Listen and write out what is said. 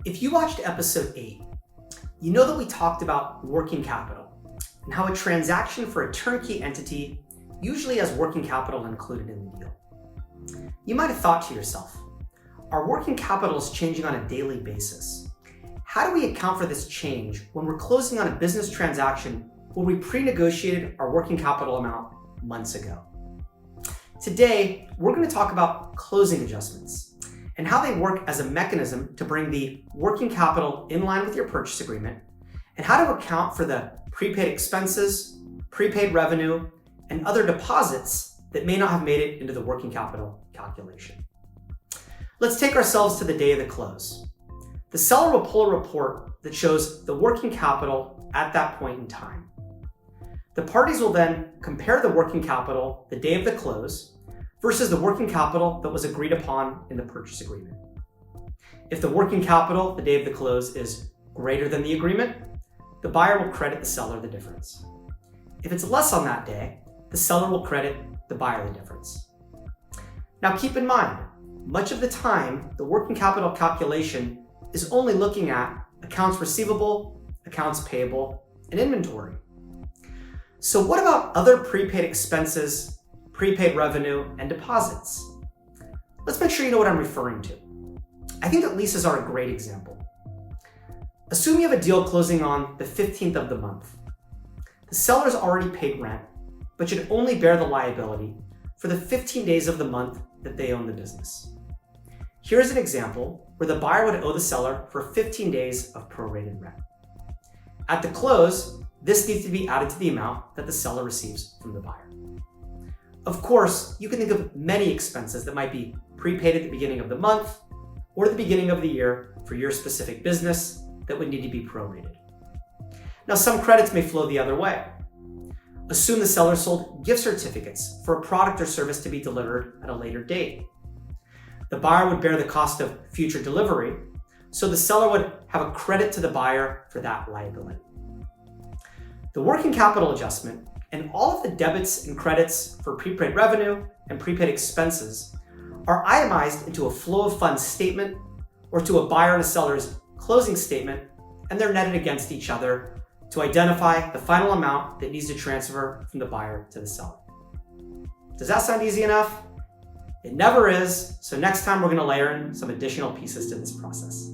If you watched episode 8, you know that we talked about working capital and how a transaction for a turnkey entity usually has working capital included in the deal. You might have thought to yourself, our working capital is changing on a daily basis. How do we account for this change when we're closing on a business transaction where we pre-negotiated our working capital amount months ago? Today, we're going to talk about closing adjustments and how they work as a mechanism to bring the working capital in line with your purchase agreement, and how to account for the prepaid expenses, prepaid revenue, and other deposits that may not have made it into the working capital calculation. Let's take ourselves to the day of the close. The seller will pull a report that shows the working capital at that point in time. The parties will then compare the working capital the day of the close versus the working capital that was agreed upon in the purchase agreement. If the working capital the day of the close is greater than the agreement, the buyer will credit the seller the difference. If it's less on that day, the seller will credit the buyer the difference. Now keep in mind, much of the time, the working capital calculation is only looking at accounts receivable, accounts payable, and inventory. So what about other prepaid expenses, prepaid revenue, and deposits? Let's make sure you know what I'm referring to. I think that leases are a great example. Assume you have a deal closing on the 15th of the month. The seller's already paid rent, but should only bear the liability for the 15 days of the month that they own the business. Here's an example where the buyer would owe the seller for 15 days of prorated rent. At the close, this needs to be added to the amount that the seller receives from the buyer. Of course, you can think of many expenses that might be prepaid at the beginning of the month or the beginning of the year for your specific business that would need to be prorated. Now, some credits may flow the other way. Assume the seller sold gift certificates for a product or service to be delivered at a later date. The buyer would bear the cost of future delivery, so the seller would have a credit to the buyer for that liability. The working capital adjustment and all of the debits and credits for prepaid revenue and prepaid expenses are itemized into a flow of funds statement or to a buyer and a seller's closing statement, and they're netted against each other to identify the final amount that needs to transfer from the buyer to the seller. Does that sound easy enough? It never is, so next time we're going to layer in some additional pieces to this process.